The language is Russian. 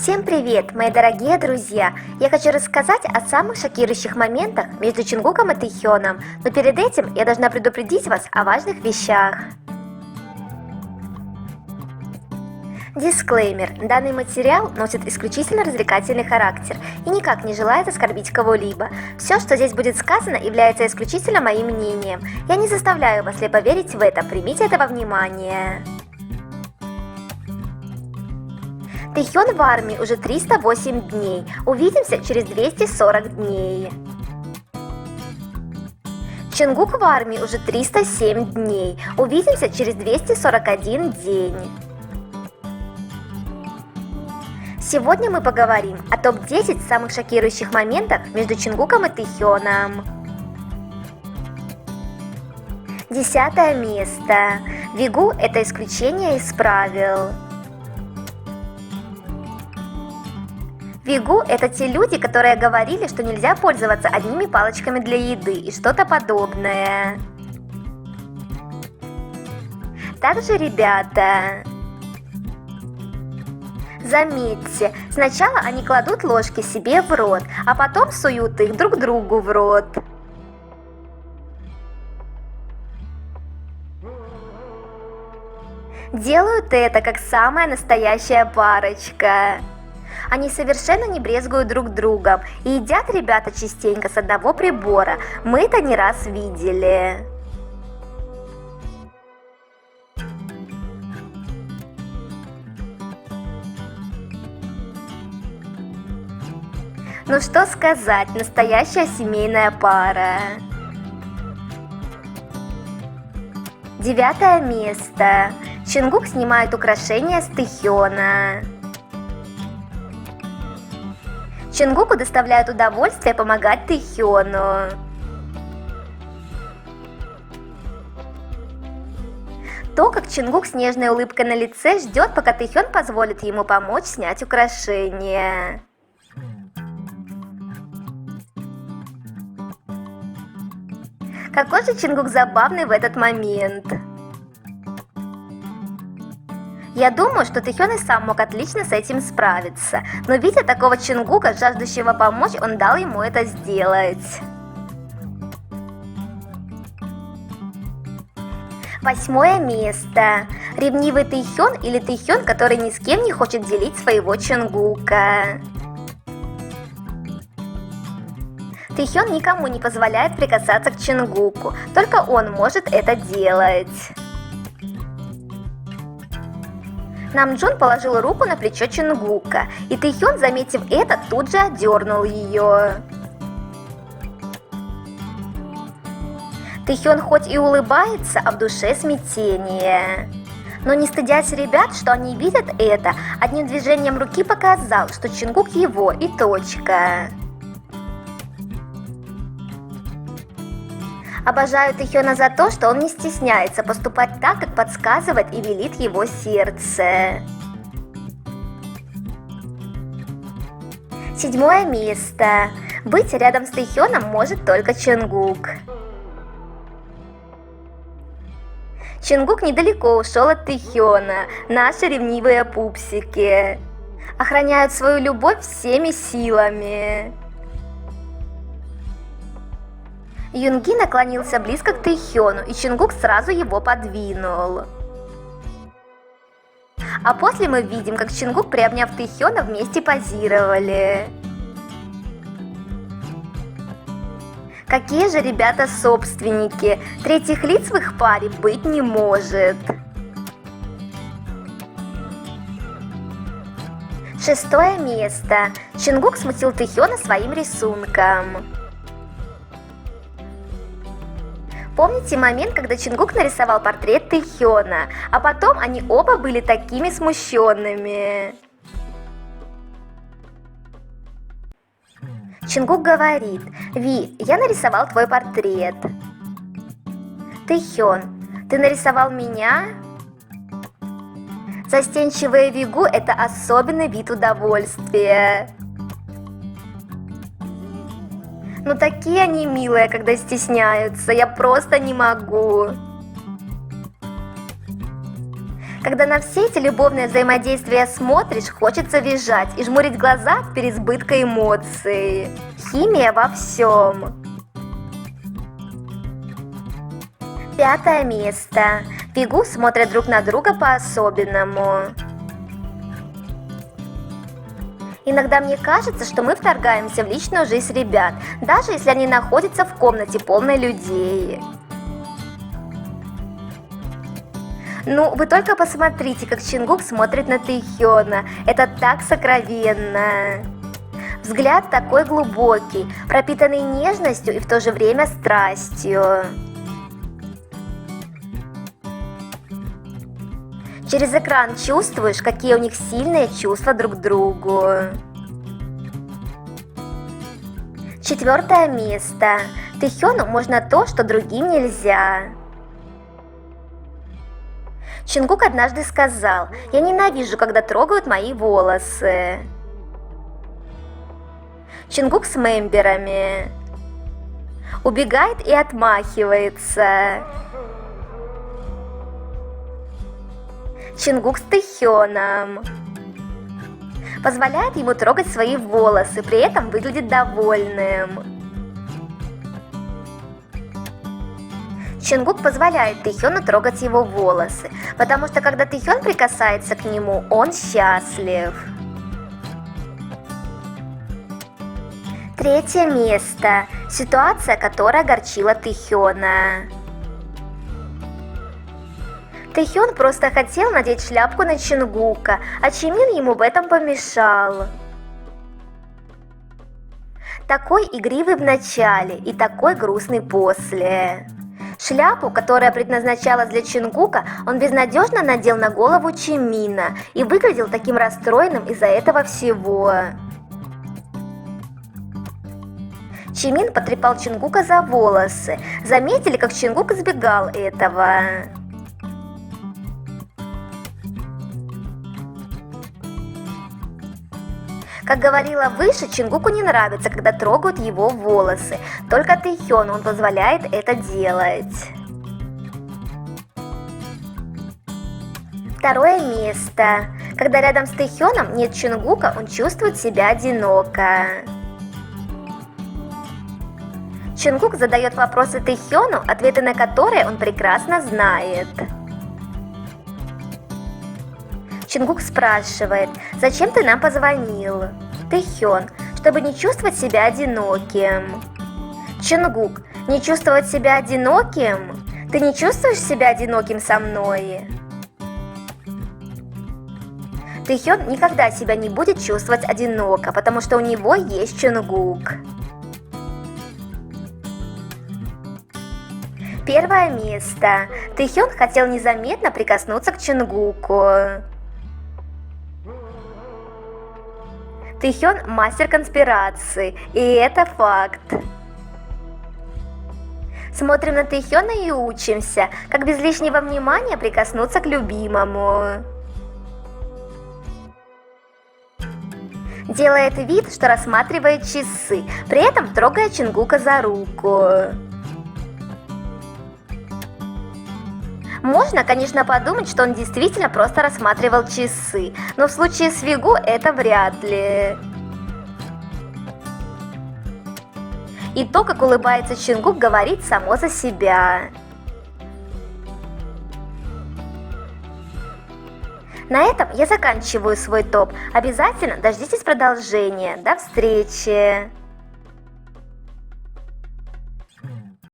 Всем привет, мои дорогие друзья! Я хочу рассказать о самых шокирующих моментах между Чингуком и Тэхёном, но перед этим я должна предупредить вас о важных вещах. Дисклеймер. Данный материал носит исключительно развлекательный характер и никак не желает оскорбить кого-либо. Все, что здесь будет сказано, является исключительно моим мнением. Я не заставляю вас слепо верить в это, примите это во внимание. Тэхён в армии уже 308 дней. Увидимся через 240 дней. Чингук в армии уже 307 дней. Увидимся через 241 день. Сегодня мы поговорим о топ-10 самых шокирующих моментах между Чингуком и Тэхёном. 10 место. Вигу – это исключение из правил. Вигу – это те люди, которые говорили, что нельзя пользоваться одними палочками для еды и что-то подобное. Также ребята. Заметьте, сначала они кладут ложки себе в рот, а потом суют их друг другу в рот. Делают это как самая настоящая парочка. Они совершенно не брезгуют друг другом и едят ребята частенько с одного прибора. Мы это не раз видели. Ну что сказать, настоящая семейная пара. 9 место. Чингук снимает украшения с Тэхёна. Чингуку доставляет удовольствие помогать Тэхёну. То, как Чингук с нежной улыбкой на лице ждет, пока Тэхён позволит ему помочь снять украшения. Какой же Чингук забавный в этот момент. Я думаю, что Тэхён и сам мог отлично с этим справиться, но видя такого Чингука, жаждущего помочь, он дал ему это сделать. 8 место. Ревнивый Тэхён или Тэхён, который ни с кем не хочет делить своего Чингука. Тэхён никому не позволяет прикасаться к Чингуку, только он может это делать. Намджун положил руку на плечо Чингука, и Тэхён, заметив это, тут же отдернул ее. Тэхён хоть и улыбается, а в душе смятение. Но не стыдясь ребят, что они видят это, одним движением руки показал, что Чингук его и точка. Обожаю Тэхёна за то, что он не стесняется поступать так, как подсказывает и велит его сердце. 7 место. Быть рядом с Тэхёном может только Чингук. Чингук недалеко ушел от Тэхёна, наши ревнивые пупсики. Охраняют свою любовь всеми силами. Юнги наклонился близко к Тэхёну, и Чингук сразу его подвинул. А после мы видим, как Чингук, приобняв Тэхёна, вместе позировали. Какие же ребята собственники! Третьих лиц в их паре быть не может. 6 место. Чингук смутил Тэхёна своим рисунком. Помните момент, когда Чингук нарисовал портрет Тэхёна, а потом они оба были такими смущенными? Чингук говорит: «Ви, я нарисовал твой портрет». Тэхён: «Ты нарисовал меня?» Застенчивые Вигу – это особенный вид удовольствия. Ну такие они милые, когда стесняются, я просто не могу. Когда на все эти любовные взаимодействия смотришь, хочется визжать и жмурить глаза от переизбытка эмоций. Химия во всем. 5 место. Фигу смотрят друг на друга по-особенному. Иногда мне кажется, что мы вторгаемся в личную жизнь ребят, даже если они находятся в комнате полной людей. Ну, вы только посмотрите, как Чингук смотрит на Тэхёна. Это так сокровенно. Взгляд такой глубокий, пропитанный нежностью и в то же время страстью. Через экран чувствуешь, какие у них сильные чувства друг к другу. 4 место. Тэхёну можно то, что другим нельзя. Чингук однажды сказал: «Я ненавижу, когда трогают мои волосы». Чингук с мемберами. Убегает и отмахивается. Чингук с Тэхёном. Позволяет ему трогать свои волосы, при этом выглядит довольным. Чингук позволяет Тэхёну трогать его волосы, потому что когда Тэхён прикасается к нему, он счастлив. 3 место. Ситуация, которая огорчила Тэхёна. Тэхён просто хотел надеть шляпку на Чингука, а Чимин ему в этом помешал. Такой игривый в начале и такой грустный после. Шляпу, которая предназначалась для Чингука, он безнадежно надел на голову Чимина и выглядел таким расстроенным из-за этого всего. Чимин потрепал Чингука за волосы. Заметили, как Чингук избегал этого? Как говорила выше, Чингуку не нравится, когда трогают его волосы. Только Тэхёну он позволяет это делать. 2 место. Когда рядом с Тэхёном нет Чингука, он чувствует себя одиноко. Чингук задает вопросы Тэхёну, ответы на которые он прекрасно знает. Чингук спрашивает: «Зачем ты нам позвонил?» Тэхён: «Чтобы не чувствовать себя одиноким». Чингук: «Не чувствовать себя одиноким? Ты не чувствуешь себя одиноким со мной?» Тэхён никогда себя не будет чувствовать одиноко, потому что у него есть Чингук. 1 место. Тэхён хотел незаметно прикоснуться к Чингуку. Тэхён мастер конспирации, и это факт. Смотрим на Тэхёна и учимся, как без лишнего внимания прикоснуться к любимому. Делает вид, что рассматривает часы, при этом трогая Чингука за руку. Можно, конечно, подумать, что он действительно просто рассматривал часы, но в случае с Вигу это вряд ли. И то, как улыбается Чингук, говорит само за себя. На этом я заканчиваю свой топ. Обязательно дождитесь продолжения. До встречи!